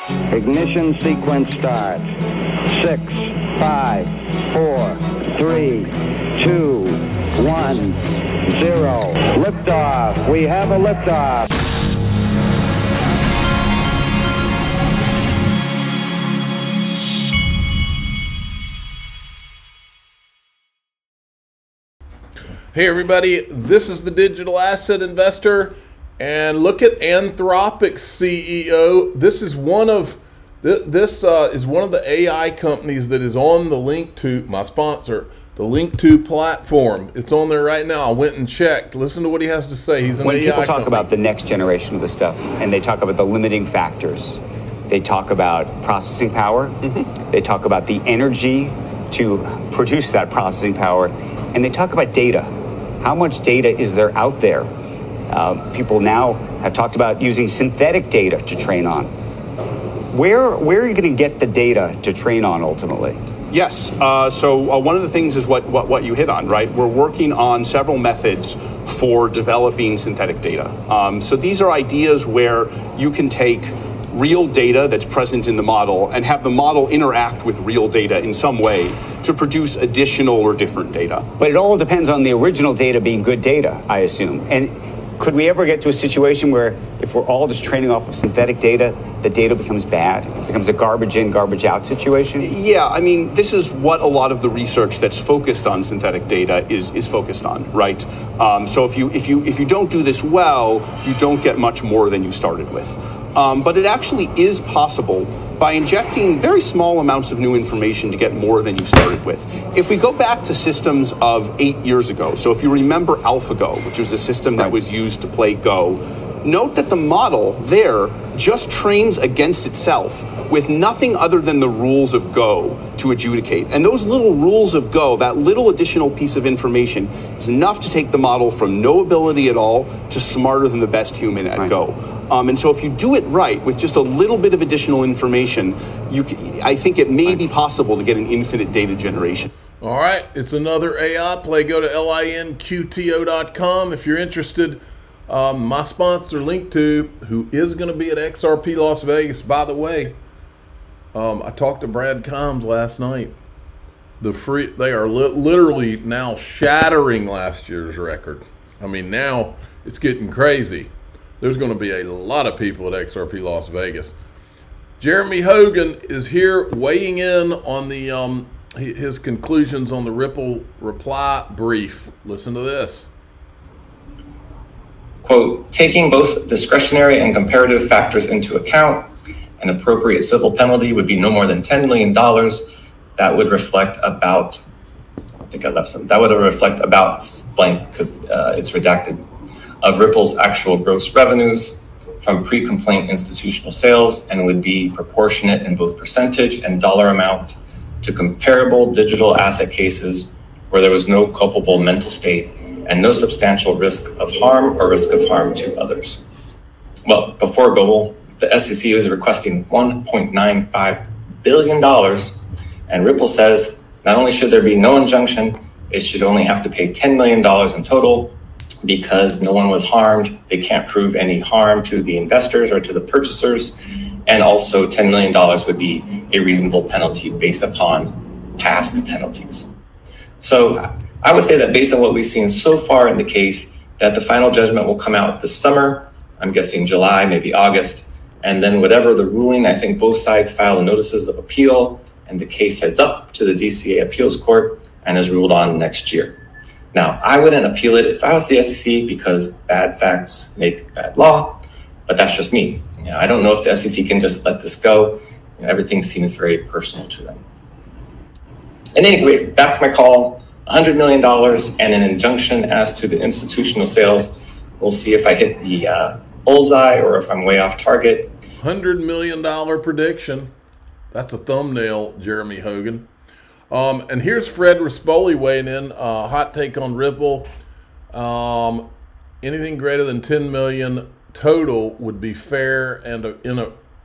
Ignition sequence starts. 6, 5, 4, 3, 2, 1, 0. Liftoff. We have a liftoff. Hey everybody, this is the Digital Asset Investor, and look at Anthropic's CEO. This is one of the AI companies that is on the link to my sponsor, the link to platform. It's on there right now. I went and checked. Listen to what he has to say. He's an when AI people talk company. about the next generation of the stuff, and they talk about the limiting factors, they talk about processing power, they talk about the energy to produce that processing power, and they talk about data. How much data is there out there? People now have talked about using synthetic data to train on. Where are you going to get the data to train on ultimately? Yes. So one of the things is what you hit on, right? We're working on several methods for developing synthetic data. So these are ideas where you can take real data that's present in the model and have the model interact with real data in some way to produce additional or different data. But it all depends on the original data being good data, I assume. And could we ever get to a situation where if we're all just training off of synthetic data, the data becomes bad? It becomes a garbage in, garbage out situation? Yeah, I mean, this is what a lot of the research that's focused on synthetic data is focused on, right? So if you don't do this well, you don't get much more than you started with. But it actually is possible by injecting very small amounts of new information to get more than you started with. If we go back to systems of 8 years ago, so if you remember AlphaGo, which was a system that was used to play Go, note that the model there just trains against itself with nothing other than the rules of Go to adjudicate. And those little rules of Go, that little additional piece of information, is enough to take the model from no ability at all to smarter than the best human at Go. And so if you do it right with just a little bit of additional information, I think it may be possible to get an infinite data generation. All right, it's another AI play. Go to linqto.com if you're interested. My sponsor, Link2, who is going to be at XRP Las Vegas. By the way, I talked to Brad Combs last night. They are literally now shattering last year's record. I mean, now it's getting crazy. There's going to be a lot of people at XRP Las Vegas. Jeremy Hogan is here weighing in on the his conclusions on the Ripple reply brief. Listen to this. Quote, taking both discretionary and comparative factors into account, an appropriate civil penalty would be no more than $10 million. That would reflect about, I think I left some, that would reflect about blank because it's redacted, of Ripple's actual gross revenues from pre-complaint institutional sales and would be proportionate in both percentage and dollar amount to comparable digital asset cases where there was no culpable mental state and no substantial risk of harm or risk of harm to others. Well, before Google, the SEC was requesting $1.95 billion, and Ripple says not only should there be no injunction, it should only have to pay $10 million in total because no one was harmed. They can't prove any harm to the investors or to the purchasers, and also $10 million would be a reasonable penalty based upon past penalties. So I would say that based on what we've seen so far in the case, that the final judgment will come out this summer. I'm guessing July, maybe August. And then whatever the ruling, I think both sides file notices of appeal and the case heads up to the DCA appeals court and is ruled on next year. Now, I wouldn't appeal it if I was the SEC because bad facts make bad law, but that's just me. I don't know if the SEC can just let this go. Everything seems very personal to them. And anyway, that's my call. $100 million and an injunction as to the institutional sales. We'll see if I hit the bullseye or if I'm way off target. $100 million prediction. That's a thumbnail, Jeremy Hogan. And here's Fred Rispoli weighing in. Hot take on Ripple. Anything greater than 10 million total would be fair and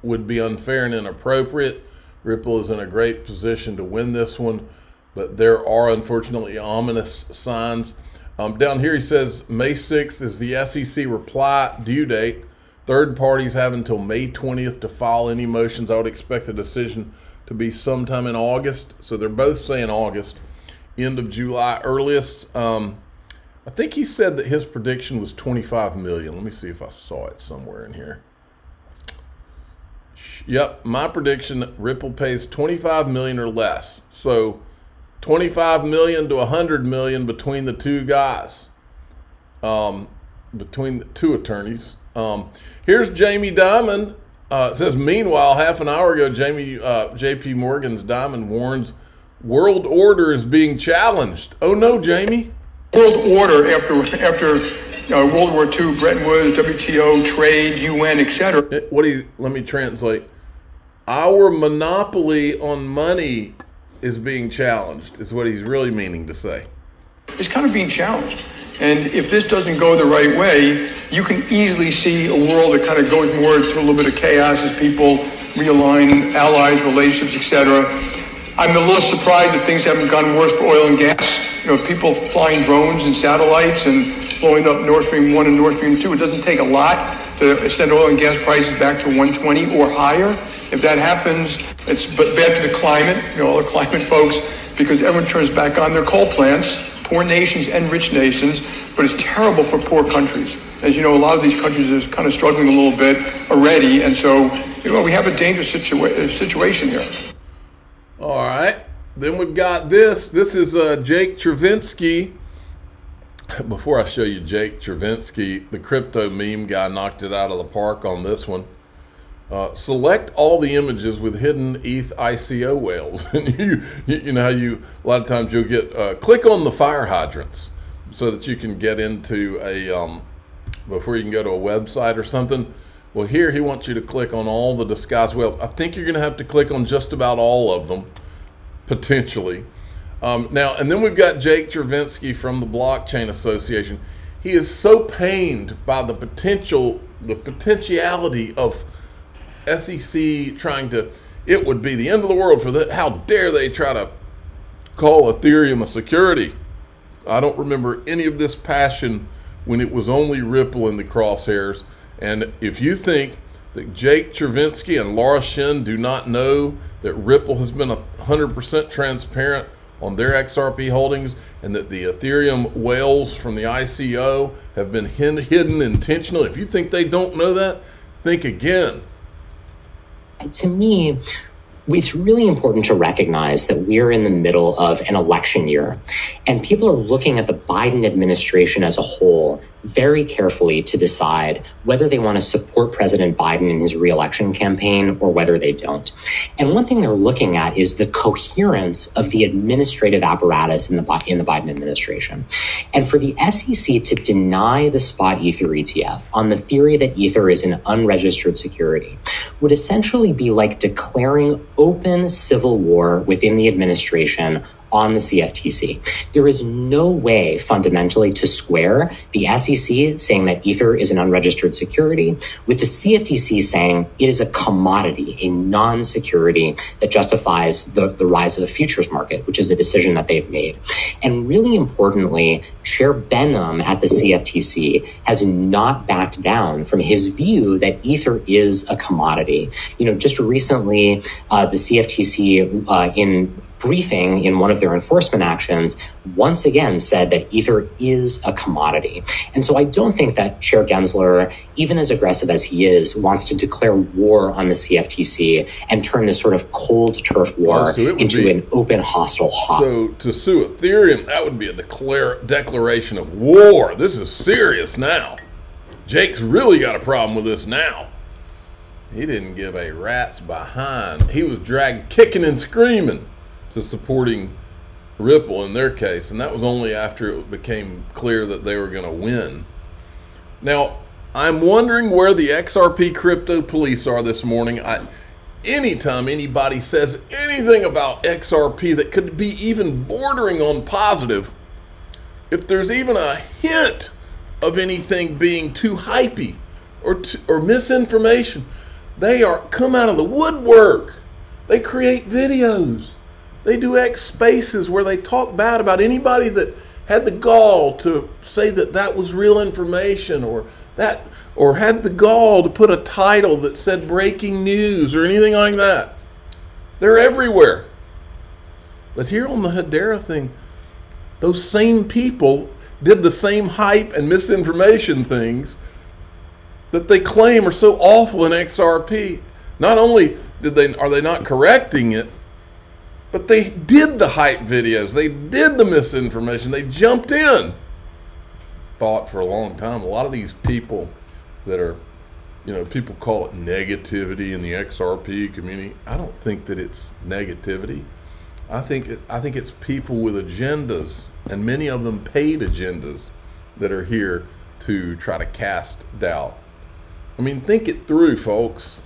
would be unfair and inappropriate. Ripple is in a great position to win this one, but there are unfortunately ominous signs. Down here he says May 6th is the SEC reply due date. Third parties have until May 20th to file any motions. I would expect a decision to be sometime in August. So they're both saying August, end of July earliest. I think he said that his prediction was 25 million. Let me see if I saw it somewhere in here. Yep, my prediction, Ripple pays 25 million or less. So 25 million to 100 million between the two guys, between the two attorneys. Here's Jamie Dimon. It says, meanwhile, half an hour ago, JP Morgan's Dimon warns world order is being challenged. Oh no, Jamie. World order after World War II, Bretton Woods, WTO, trade, UN, etc. Let me translate. Our monopoly on money is being challenged, is what he's really meaning to say. It's kind of being challenged. And if this doesn't go the right way, you can easily see a world that kind of goes more to a little bit of chaos as people realign allies, relationships, etc. I'm a little surprised that things haven't gotten worse for oil and gas. You know, people flying drones and satellites and blowing up Nord Stream 1 and Nord Stream 2. It doesn't take a lot to send oil and gas prices back to 120 or higher. If that happens, it's bad for the climate, you know, all the climate folks, because everyone turns back on their coal plants, poor nations and rich nations, but it's terrible for poor countries. As you know, a lot of these countries are kind of struggling a little bit already, and so, you know, we have a dangerous situation here. All right. Then we've got this. This is Jake Chervinsky. Before I show you Jake Chervinsky, the crypto meme guy knocked it out of the park on this one. Select all the images with hidden ETH ICO whales. And you know how a lot of times you'll get, click on the fire hydrants so that you can get into a, before you can go to a website or something. Well, here he wants you to click on all the disguised whales. I think you're going to have to click on just about all of them, potentially. Now, and then we've got Jake Chervinsky from the Blockchain Association. He is so pained by the potentiality of SEC trying to, it would be the end of the world for that. How dare they try to call Ethereum a security? I don't remember any of this passion when it was only Ripple in the crosshairs. And if you think that Jake Chervinsky and Laura Shin do not know that Ripple has been 100% transparent on their XRP holdings and that the Ethereum whales from the ICO have been hidden intentionally, if you think they don't know that, think again. To me, it's really important to recognize that we're in the middle of an election year, and people are looking at the Biden administration as a whole very carefully to decide whether they want to support President Biden in his re-election campaign or whether they don't. And one thing they're looking at is the coherence of the administrative apparatus in the Biden administration. And for the SEC to deny the spot Ether ETF on the theory that Ether is an unregistered security would essentially be like declaring open civil war within the administration on the CFTC. There is no way fundamentally to square the SEC saying that Ether is an unregistered security with the CFTC saying it is a commodity, a non-security that justifies the rise of the futures market, which is a decision that they've made. And really importantly, Chair Benham at the CFTC has not backed down from his view that Ether is a commodity. You know, just recently, the CFTC in briefing in one of their enforcement actions once again said that Ether is a commodity. And so I don't think that Chair Gensler, even as aggressive as he is, wants to declare war on the CFTC and turn this sort of cold turf war into an open hostile hop. So to sue Ethereum, that would be a declaration of war. This is serious now. Jake's really got a problem with this now. He didn't give a rat's behind. He was dragged kicking and screaming to supporting Ripple in their case, and that was only after it became clear that they were going to win. Now, I'm wondering where the XRP crypto police are this morning. Anytime anybody says anything about XRP that could be even bordering on positive, if there's even a hint of anything being too hypey or misinformation, they come out of the woodwork. They create videos. They do X Spaces where they talk bad about anybody that had the gall to say that that was real information or that, or had the gall to put a title that said breaking news or anything like that. They're everywhere. But here on the Hedera thing, those same people did the same hype and misinformation things that they claim are so awful in XRP. Not only are they not correcting it, but they did the hype videos. They did the misinformation. They jumped in. Thought for a long time, a lot of these people that are, people call it negativity in the XRP community. I don't think that it's negativity. I think it's people with agendas, and many of them paid agendas, that are here to try to cast doubt. I mean, think it through, folks.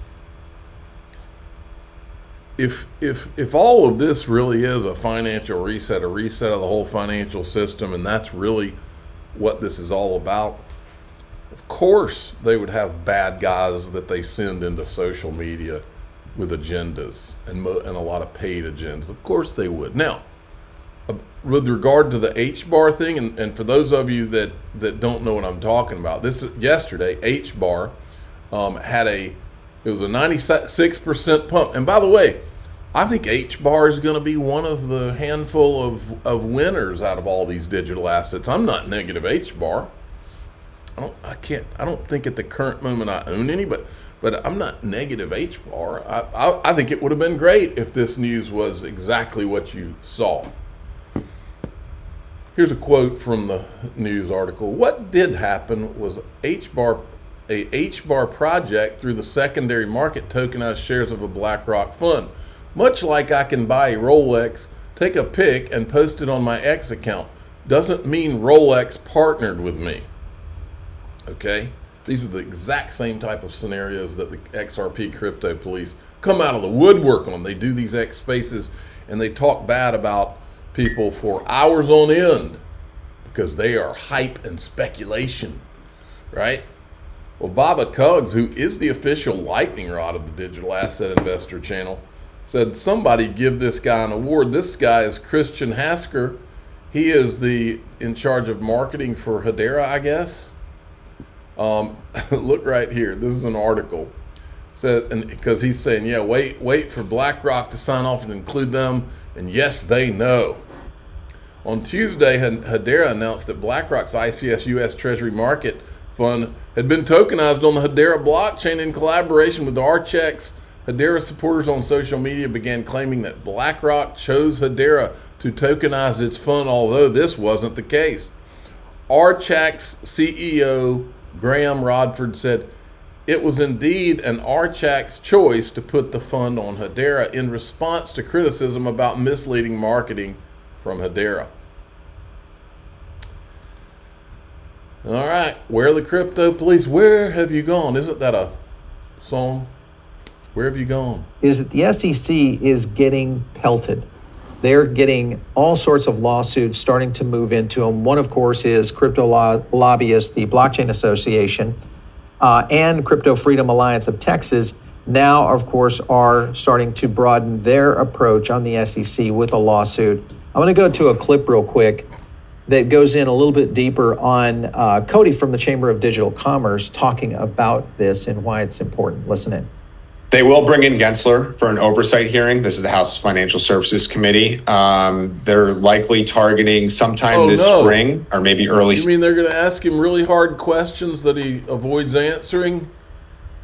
If all of this really is a financial reset, a reset of the whole financial system, and that's really what this is all about, of course they would have bad guys that they send into social media with agendas and a lot of paid agendas. Of course they would. Now, with regard to the HBAR thing, and for those of you that don't know what I'm talking about, this is yesterday, HBAR it was a 96% pump. And by the way, I think HBAR is going to be one of the handful of winners out of all these digital assets. I'm not negative HBAR. I don't think at the current moment I own any, but I'm not negative HBAR. I think it would have been great if this news was exactly what you saw. Here's a quote from the news article. What did happen was a HBAR project through the secondary market tokenized shares of a BlackRock fund. Much like I can buy a Rolex, take a pic, and post it on my X account. Doesn't mean Rolex partnered with me. Okay? These are the exact same type of scenarios that the XRP crypto police come out of the woodwork on. They do these X spaces and they talk bad about people for hours on end because they are hype and speculation, right? Well, Baba Cugs, who is the official lightning rod of the Digital Asset Investor channel, said somebody give this guy an award. This guy is Christian Hasker. He is in charge of marketing for Hedera, I guess. Look right here. This is an article. Because he's saying, yeah, wait for BlackRock to sign off and include them. And yes, they know. On Tuesday, Hedera announced that BlackRock's ICS US Treasury Market Fund had been tokenized on the Hedera blockchain in collaboration with Archex. Hedera supporters on social media began claiming that BlackRock chose Hedera to tokenize its fund, although this wasn't the case. Archex CEO Graham Rodford said it was indeed an Archex choice to put the fund on Hedera in response to criticism about misleading marketing from Hedera. All right, where are the crypto police? Where have you gone? Isn't that a song? Where have you gone? Is that the SEC is getting pelted. They're getting all sorts of lawsuits starting to move into them. One, of course, is Crypto Lobbyists, the Blockchain Association, and Crypto Freedom Alliance of Texas now, of course, are starting to broaden their approach on the SEC with a lawsuit. I'm going to go to a clip real quick that goes in a little bit deeper on Cody from the Chamber of Digital Commerce talking about this and why it's important. Listen in. They will bring in Gensler for an oversight hearing. This is the House Financial Services Committee. They're likely targeting sometime this spring or maybe early. You mean they're going to ask him really hard questions that he avoids answering?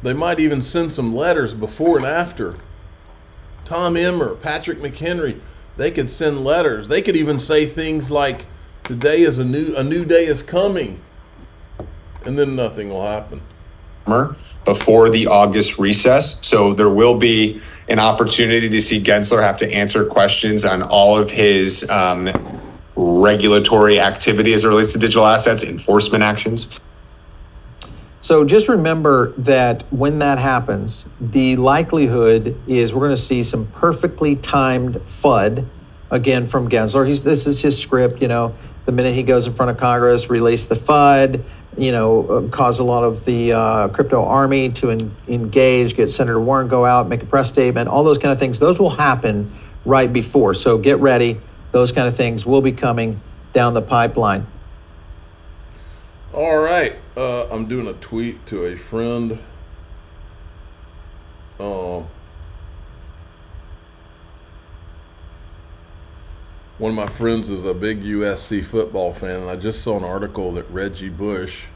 They might even send some letters before and after. Tom Emmer, Patrick McHenry, they could send letters. They could even say things like, today is a new day is coming. And then nothing will happen. Before the August recess. So there will be an opportunity to see Gensler have to answer questions on all of his regulatory activity as it relates to digital assets, enforcement actions. So just remember that when that happens, the likelihood is we're going to see some perfectly timed FUD again from Gensler. This is his script, the minute he goes in front of Congress, release the FUD, cause a lot of the crypto army to engage, get Senator Warren go out, make a press statement, all those kind of things. Those will happen right before. So get ready. Those kind of things will be coming down the pipeline. All right, I'm doing a tweet to a friend. One of my friends is a big USC football fan, and I just saw an article that Reggie Bush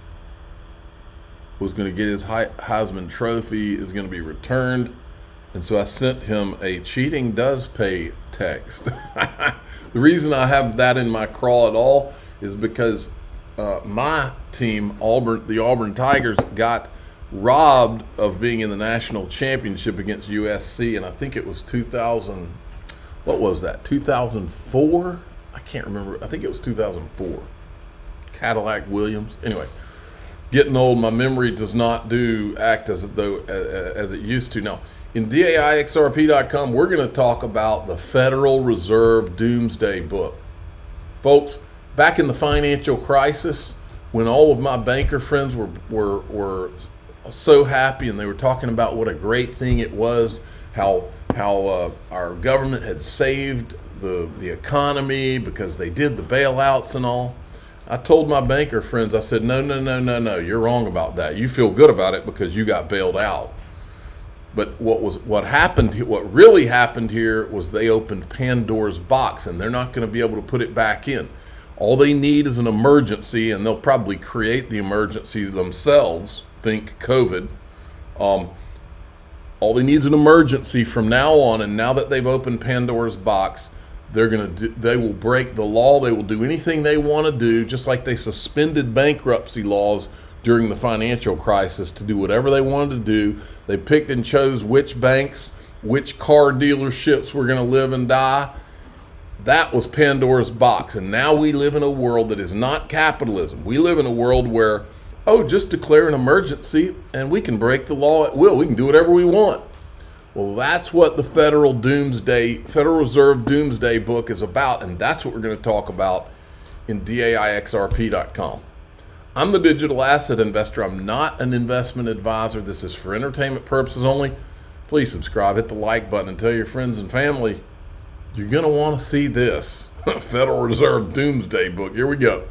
was going to get his Heisman Trophy, is going to be returned. And so I sent him a cheating does pay text. The reason I have that in my crawl at all is because my team, the Auburn Tigers, got robbed of being in the national championship against USC, and I think it was 2000. What was that? 2004? I can't remember. I think it was 2004. Cadillac Williams. Anyway, getting old. My memory does not act as it used to. Now, in DAIXRP.com, we're going to talk about the Federal Reserve Doomsday book, folks. Back in the financial crisis, when all of my banker friends were so happy and they were talking about what a great thing it was, how our government had saved the economy because they did the bailouts and all, I told my banker friends, I said, no, you're wrong about that. You feel good about it because you got bailed out. But what really happened here was they opened Pandora's box, and they're not going to be able to put it back in. All they need is an emergency, and they'll probably create the emergency themselves. Think COVID. All they need is an emergency from now on, and now that they've opened Pandora's box, they will break the law. They will do anything they want to do, just like they suspended bankruptcy laws during the financial crisis to do whatever they wanted to do. They picked and chose which banks, which car dealerships were going to live and die. That was Pandora's box, and now we live in a world that is not capitalism. We live in a world where, just declare an emergency and we can break the law at will. We can do whatever we want. Well, that's what the Federal Reserve Doomsday book is about, and that's what we're going to talk about in DAIXRP.com. I'm the digital asset investor. I'm not an investment advisor. This is for entertainment purposes only. Please subscribe, hit the like button, and tell your friends and family. You're going to want to see this Federal Reserve Doomsday book. Here we go.